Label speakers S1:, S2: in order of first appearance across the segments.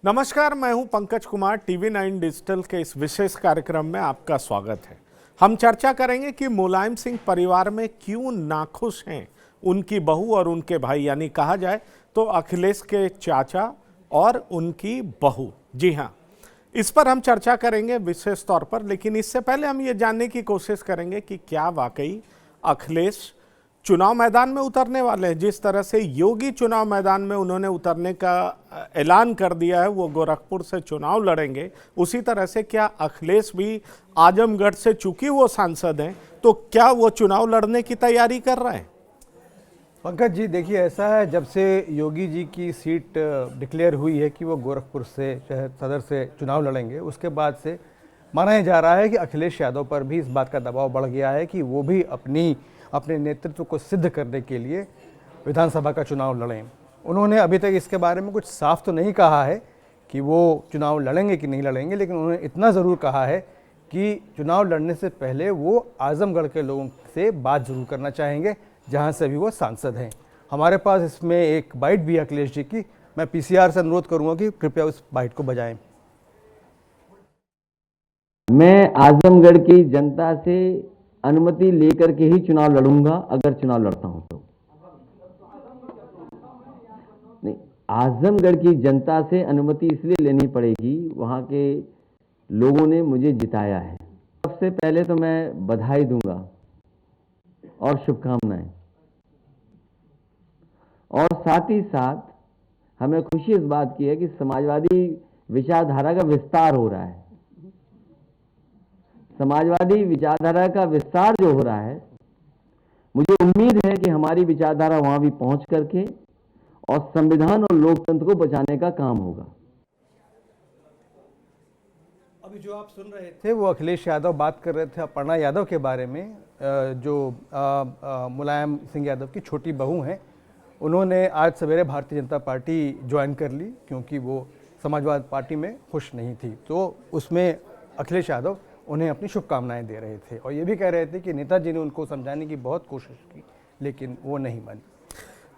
S1: नमस्कार, मैं हूं पंकज कुमार। TV9 डिजिटल के इस विशेष कार्यक्रम में आपका स्वागत है। हम चर्चा करेंगे कि मुलायम सिंह परिवार में क्यों नाखुश हैं उनकी बहू और उनके भाई, यानी कहा जाए तो अखिलेश के चाचा और उनकी बहू। जी हाँ, इस पर हम चर्चा करेंगे विशेष तौर पर। लेकिन इससे पहले हम ये जानने की कोशिश करेंगे कि क्या वाकई अखिलेश चुनाव मैदान में उतरने वाले हैं। जिस तरह से योगी चुनाव मैदान में उन्होंने उतरने का ऐलान कर दिया है, वो गोरखपुर से चुनाव लड़ेंगे, उसी तरह से क्या अखिलेश भी आजमगढ़ से, चूंकि वो सांसद हैं, तो क्या वो चुनाव लड़ने की तैयारी कर रहे हैं?
S2: पंकज जी, देखिए ऐसा है, जब से योगी जी की सीट डिक्लेयर हुई है कि वो गोरखपुर से शहर सदर से चुनाव लड़ेंगे, उसके बाद से माना जा रहा है कि अखिलेश यादव पर भी इस बात का दबाव बढ़ गया है कि वो भी अपने नेतृत्व को सिद्ध करने के लिए विधानसभा का चुनाव लड़ें। उन्होंने अभी तक इसके बारे में कुछ साफ तो नहीं कहा है कि वो चुनाव लड़ेंगे कि नहीं लड़ेंगे, लेकिन उन्होंने इतना ज़रूर कहा है कि चुनाव लड़ने से पहले वो आजमगढ़ के लोगों से बात ज़रूर करना चाहेंगे, जहां से अभी वो सांसद हैं। हमारे पास इसमें एक बाइट भी है अखिलेश जी की। मैं पीसीआर से अनुरोध करूंगा कि कृपया उस बाइट को बजाएं।
S3: मैं आजमगढ़ की जनता से अनुमति लेकर के ही चुनाव लड़ूंगा, अगर चुनाव लड़ता हूं तो। नहीं, आजमगढ़ की जनता से अनुमति इसलिए लेनी पड़ेगी, वहां के लोगों ने मुझे जिताया है। सबसे पहले तो मैं बधाई दूंगा और शुभकामनाएं, और साथ ही साथ हमें खुशी इस बात की है कि समाजवादी विचारधारा का विस्तार हो रहा है। समाजवादी विचारधारा का विस्तार जो हो रहा है, मुझे उम्मीद है कि हमारी विचारधारा वहां भी पहुंच करके और संविधान और लोकतंत्र को बचाने का काम होगा।
S2: अभी जो आप सुन रहे थे वो अखिलेश यादव बात कर रहे थे अपर्णा यादव के बारे में, जो मुलायम सिंह यादव की छोटी बहू हैं। उन्होंने आज सवेरे भारतीय जनता पार्टी ज्वाइन कर ली क्योंकि वो समाजवादी पार्टी में खुश नहीं थी। तो उसमें अखिलेश यादव उन्हें अपनी शुभकामनाएं दे रहे थे और ये भी कह रहे थे कि नेताजी ने उनको समझाने की बहुत कोशिश की, लेकिन वो नहीं मानी।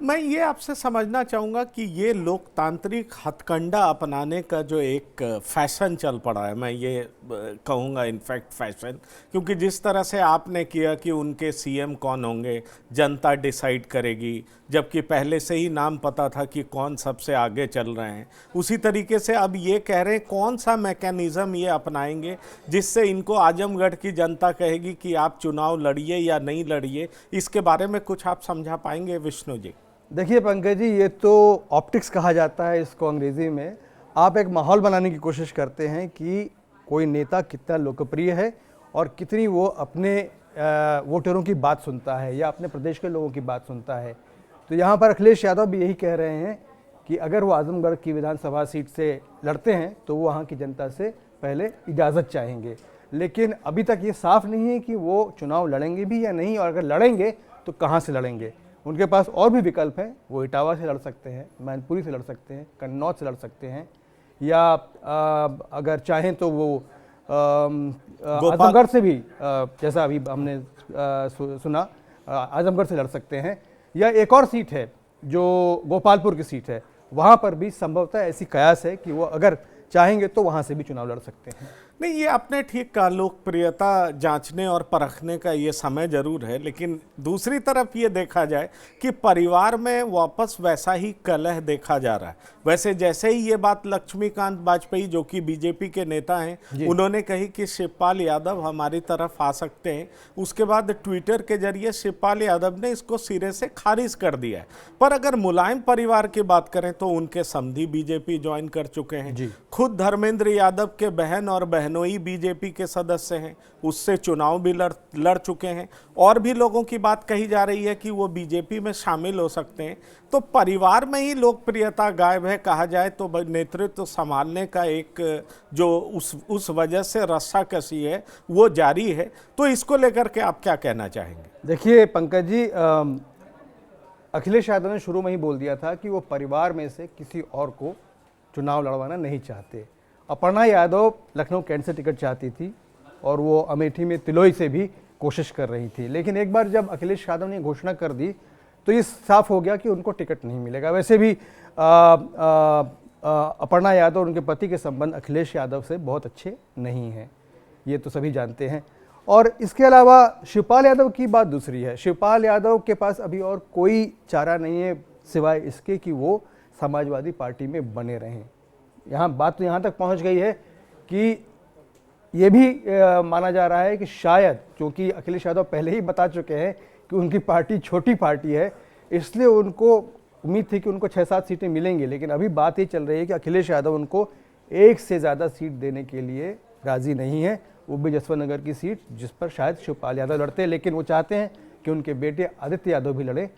S1: मैं ये आपसे समझना चाहूँगा कि ये लोकतांत्रिक हथकंडा अपनाने का जो एक फैशन चल पड़ा है, मैं ये कहूँगा इनफैक्ट फैशन, क्योंकि जिस तरह से आपने किया कि उनके सीएम कौन होंगे जनता डिसाइड करेगी, जबकि पहले से ही नाम पता था कि कौन सबसे आगे चल रहे हैं, उसी तरीके से अब ये कह रहे हैं कौन सा मैकेनिज़्म ये अपनाएंगे जिससे इनको आजमगढ़ की जनता कहेगी कि आप चुनाव लड़िए या नहीं लड़िए। इसके बारे में कुछ आप समझा पाएंगे विष्णु जी?
S2: देखिए पंकज जी, ये तो ऑप्टिक्स कहा जाता है इसको अंग्रेजी में। आप एक माहौल बनाने की कोशिश करते हैं कि कोई नेता कितना लोकप्रिय है और कितनी वो अपने वोटरों की बात सुनता है या अपने प्रदेश के लोगों की बात सुनता है। तो यहाँ पर अखिलेश यादव भी यही कह रहे हैं कि अगर वो आजमगढ़ की विधानसभा सीट से लड़ते हैं तो वो वहाँ की जनता से पहले इजाज़त चाहेंगे। लेकिन अभी तक ये साफ नहीं है कि वो चुनाव लड़ेंगे भी या नहीं, और अगर लड़ेंगे तो कहाँ से लड़ेंगे। उनके पास और भी विकल्प हैं। वो इटावा से लड़ सकते हैं, मैनपुरी से लड़ सकते हैं, कन्नौज से लड़ सकते हैं, या अगर चाहें तो वो आजमगढ़ से भी, जैसा अभी हमने सुना, आजमगढ़ से लड़ सकते हैं, या एक और सीट है जो गोपालपुर की सीट है, वहाँ पर भी संभवतः ऐसी कयास है कि वो अगर चाहेंगे तो वहाँ से भी चुनाव लड़ सकते हैं।
S1: नहीं, ये आपने ठीक कहा, लोकप्रियता जांचने और परखने का ये समय जरूर है, लेकिन दूसरी तरफ ये देखा जाए कि परिवार में वापस वैसा ही कलह देखा जा रहा है। वैसे जैसे ही ये बात लक्ष्मीकांत वाजपेयी, जो कि बीजेपी के नेता हैं, उन्होंने कही कि शिवपाल यादव हमारी तरफ आ सकते हैं, उसके बाद ट्विटर के जरिए शिवपाल यादव ने इसको सिरे से खारिज कर दिया है। पर अगर मुलायम परिवार की बात करें तो उनके समधी बीजेपी ज्वाइन कर चुके हैं। खुद धर्मेंद्र यादव के बहन और बहनोई बीजेपी के सदस्य हैं, उससे चुनाव भी लड़ चुके हैं, और भी लोगों की बात कही जा रही है कि वो बीजेपी में शामिल हो सकते हैं। तो परिवार में ही लोकप्रियता गायब है, कहा जाए तो नेतृत्व संभालने का एक जो उस वजह से रस्साकसी है वो जारी है। तो इसको लेकर के आप क्या कहना चाहेंगे?
S2: देखिए पंकज जी, अखिलेश यादव ने शुरू में ही बोल दिया था कि वो परिवार में से किसी और को चुनाव लड़वाना नहीं चाहते। अपर्णा यादव लखनऊ कैंट से टिकट चाहती थी और वो अमेठी में तिलोई से भी कोशिश कर रही थी, लेकिन एक बार जब अखिलेश यादव ने घोषणा कर दी तो ये साफ हो गया कि उनको टिकट नहीं मिलेगा। वैसे भी अपर्णा यादव और उनके पति के संबंध अखिलेश यादव से बहुत अच्छे नहीं हैं, ये तो सभी जानते हैं। और इसके अलावा शिवपाल यादव की बात दूसरी है। शिवपाल यादव के पास अभी और कोई चारा नहीं है सिवाय इसके कि वो समाजवादी पार्टी में बने रहें। यहाँ बात तो यहाँ तक पहुँच गई है कि ये भी माना जा रहा है कि शायद, क्योंकि अखिलेश यादव पहले ही बता चुके हैं कि उनकी पार्टी छोटी पार्टी है, इसलिए उनको उम्मीद थी कि उनको 6-7 सीटें मिलेंगी। लेकिन अभी बात ये चल रही है कि अखिलेश यादव उनको एक से ज़्यादा सीट देने के लिए राज़ी नहीं है, वो भी जसवंत नगर की सीट जिस पर शायद शिवपाल यादव लड़ते हैं। लेकिन वो चाहते हैं कि उनके बेटे आदित्य यादव भी लड़े,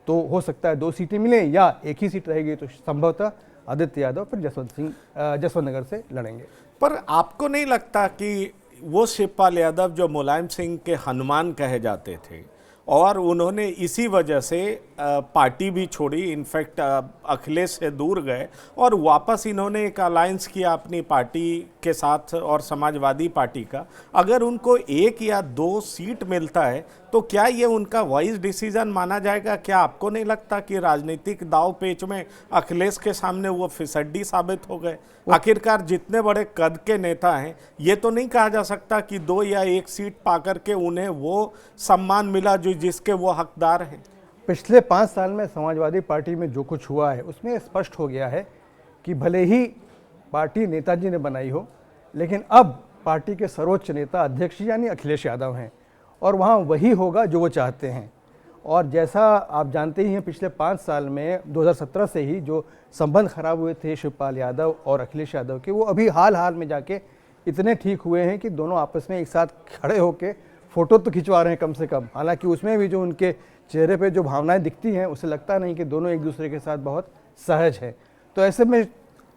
S2: तो हो सकता है 2 सीटें मिलें या एक ही सीट रहेगी, तो संभवतः आदित्य यादव फिर जसवंत नगर से लड़ेंगे।
S1: पर आपको नहीं लगता कि वो शिवपाल यादव जो मुलायम सिंह के हनुमान कहे जाते थे और उन्होंने इसी वजह से पार्टी भी छोड़ी, इनफैक्ट अखिलेश से दूर गए और वापस इन्होंने एक अलायंस किया अपनी पार्टी के साथ और समाजवादी पार्टी का, अगर उनको 1 या 2 सीट मिलता है तो क्या ये उनका वाइज डिसीजन माना जाएगा? क्या आपको नहीं लगता कि राजनीतिक दाव पेच में अखिलेश के सामने वो फिसड्डी साबित हो गए? आखिरकार जितने बड़े कद के नेता हैं, ये तो नहीं कहा जा सकता कि 2 या 1 सीट पाकर के उन्हें वो सम्मान मिला जो जिसके वो हकदार हैं।
S2: पिछले 5 साल में समाजवादी पार्टी में जो कुछ हुआ है उसमें स्पष्ट हो गया है कि भले ही पार्टी नेताजी ने बनाई हो, लेकिन अब पार्टी के सर्वोच्च नेता अध्यक्ष यानी अखिलेश यादव हैं और वहाँ वही होगा जो वो चाहते हैं। और जैसा आप जानते ही हैं, पिछले 5 साल में 2017 से ही जो संबंध खराब हुए थे शिवपाल यादव और अखिलेश यादव के, वो अभी हाल में जाके इतने ठीक हुए हैं कि दोनों आपस में एक साथ खड़े होके फ़ोटो तो खिंचवा रहे हैं कम से कम। हालांकि उसमें भी जो उनके चेहरे पे जो भावनाएं दिखती हैं, उससे लगता नहीं कि दोनों एक दूसरे के साथ बहुत सहज हैं। तो ऐसे में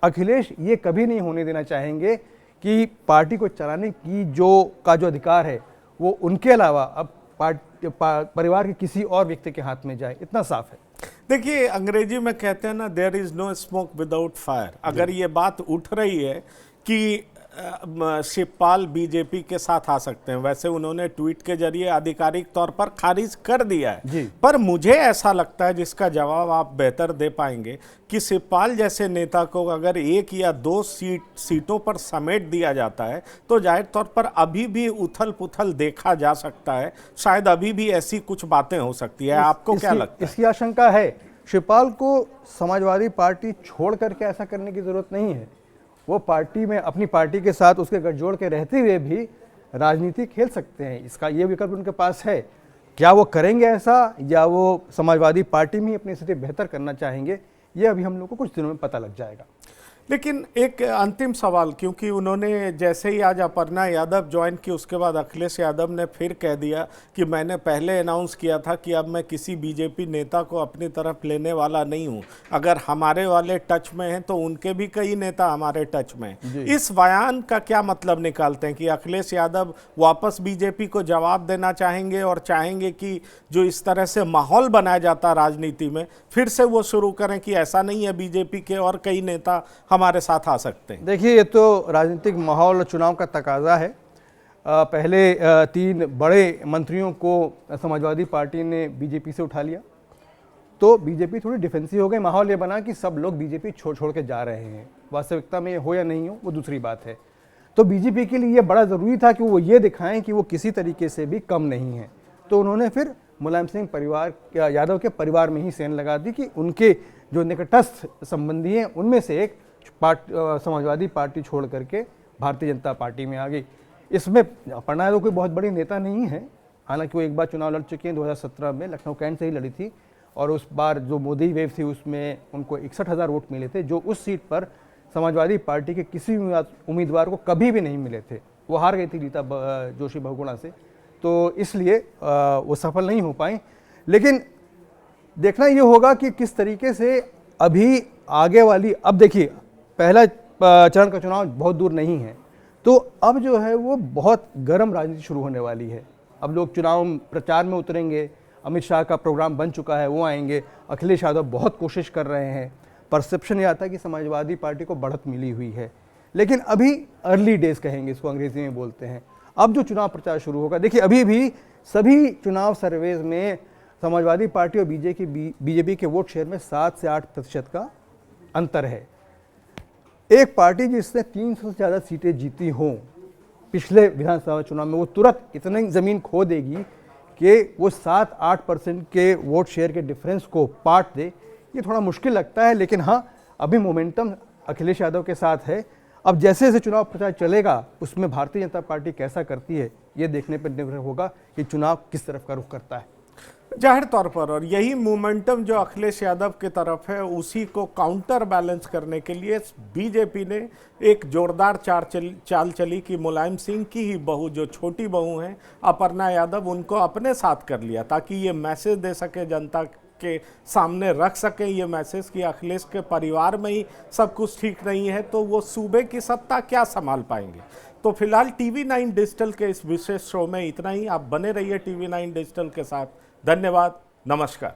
S2: अखिलेश ये कभी नहीं होने देना चाहेंगे कि पार्टी को चलाने की जो अधिकार है वो उनके अलावा अब परिवार के किसी और व्यक्ति के हाथ में जाए, इतना साफ है।
S1: देखिए, अंग्रेजी में कहते हैं ना, there is no smoke without fire. अगर ये बात उठ रही है कि शिवपाल बीजेपी के साथ आ सकते हैं, वैसे उन्होंने ट्वीट के जरिए आधिकारिक तौर पर खारिज कर दिया है, पर मुझे ऐसा लगता है, जिसका जवाब आप बेहतर दे पाएंगे, कि शिवपाल जैसे नेता को अगर 1 या 2 सीटों पर समेट दिया जाता है तो जाहिर तौर पर अभी भी उथल पुथल देखा जा सकता है, शायद अभी भी ऐसी कुछ बातें हो सकती है। आपको क्या लगता है?
S2: इसकी आशंका है। शिवपाल को समाजवादी पार्टी छोड़ करके ऐसा करने की जरूरत नहीं है। वो पार्टी में अपनी पार्टी के साथ उसके गठजोड़ के रहते हुए भी राजनीति खेल सकते हैं, इसका ये विकल्प उनके पास है। क्या वो करेंगे ऐसा, या वो समाजवादी पार्टी में अपनी स्थिति बेहतर करना चाहेंगे, ये अभी हम लोग को कुछ दिनों में पता लग जाएगा।
S1: लेकिन एक अंतिम सवाल, क्योंकि उन्होंने जैसे ही आज अपर्णा यादव ज्वाइन की, उसके बाद अखिलेश यादव ने फिर कह दिया कि मैंने पहले अनाउंस किया था कि अब मैं किसी बीजेपी नेता को अपनी तरफ लेने वाला नहीं हूं। अगर हमारे वाले टच में हैं तो उनके भी कई नेता हमारे टच में हैं। इस बयान का क्या मतलब निकालते हैं कि अखिलेश यादव वापस बीजेपी को जवाब देना चाहेंगे और चाहेंगे कि जो इस तरह से माहौल बनाया जाता राजनीति में, फिर से वो शुरू करें कि ऐसा नहीं है, बीजेपी के और कई नेता हमारे साथ आ सकते हैं?
S2: देखिए, ये तो राजनीतिक माहौल चुनाव का तकाजा है। पहले 3 बड़े मंत्रियों को समाजवादी पार्टी ने बीजेपी से उठा लिया, तो बीजेपी थोड़ी डिफेंसिव हो गई। माहौल ये बना कि सब लोग बीजेपी छोड़ के जा रहे हैं। वास्तविकता में ये हो या नहीं हो वो दूसरी बात है। तो बीजेपी के लिए ये बड़ा ज़रूरी था कि वो ये दिखाएं कि वो किसी तरीके से भी कम नहीं है। तो उन्होंने फिर मुलायम सिंह यादव के परिवार में ही सेन लगा दी कि उनके जो निकटस्थ संबंधी हैं उनमें से एक समाजवादी पार्टी छोड़ करके भारतीय जनता पार्टी में आ गई। इसमें अपर्णा यादव कोई बहुत बड़ी नेता नहीं है, हालांकि वो एक बार चुनाव लड़ चुकी हैं 2017 में, लखनऊ कैंट से ही लड़ी थी, और उस बार जो मोदी वेव थी उसमें उनको 61,000 वोट मिले थे, जो उस सीट पर समाजवादी पार्टी के किसी उम्मीदवार को कभी भी नहीं मिले थे। वो हार गई थी रीता जोशी बहुगुणा से, तो इसलिए वो सफल नहीं हो पाई। लेकिन देखना ये होगा कि किस तरीके से अभी आगे वाली, अब देखिए पहला चरण का चुनाव बहुत दूर नहीं है, तो अब जो है वो बहुत गर्म राजनीति शुरू होने वाली है। अब लोग चुनाव प्रचार में उतरेंगे, अमित शाह का प्रोग्राम बन चुका है, वो आएंगे, अखिलेश यादव बहुत कोशिश कर रहे हैं। परसेप्शन ये आता है कि समाजवादी पार्टी को बढ़त मिली हुई है, लेकिन अभी अर्ली डेज कहेंगे इसको, अंग्रेजी में बोलते हैं। अब जो चुनाव प्रचार शुरू होगा, देखिए अभी भी सभी चुनाव सर्वेज में समाजवादी पार्टी और बीजेपी के वोट शेयर में 7 से 8% का अंतर है। एक पार्टी जिसने 300 से ज़्यादा सीटें जीती हों पिछले विधानसभा चुनाव में, वो तुरंत इतनी ज़मीन खो देगी कि वो 7-8% के वोट शेयर के डिफरेंस को पाट दे, ये थोड़ा मुश्किल लगता है। लेकिन हाँ, अभी मोमेंटम अखिलेश यादव के साथ है। अब जैसे जैसे चुनाव प्रचार चलेगा उसमें भारतीय जनता पार्टी कैसा करती है, ये देखने पर निर्भर होगा कि चुनाव किस तरफ का रुख करता है।
S1: जाहिर तौर पर, और यही मोमेंटम जो अखिलेश यादव की तरफ है, उसी को काउंटर बैलेंस करने के लिए बीजेपी ने एक जोरदार चाल चली कि मुलायम सिंह की ही बहू, जो छोटी बहू हैं अपर्णा यादव, उनको अपने साथ कर लिया ताकि ये मैसेज दे सके, जनता के सामने रख सकें ये मैसेज कि अखिलेश के परिवार में ही सब कुछ ठीक नहीं है, तो वो सूबे की सत्ता क्या संभाल पाएंगे। तो फिलहाल TV9 डिजिटल के इस विशेष शो में इतना ही। आप बने रहिए TV9 डिजिटल के साथ। धन्यवाद, नमस्कार।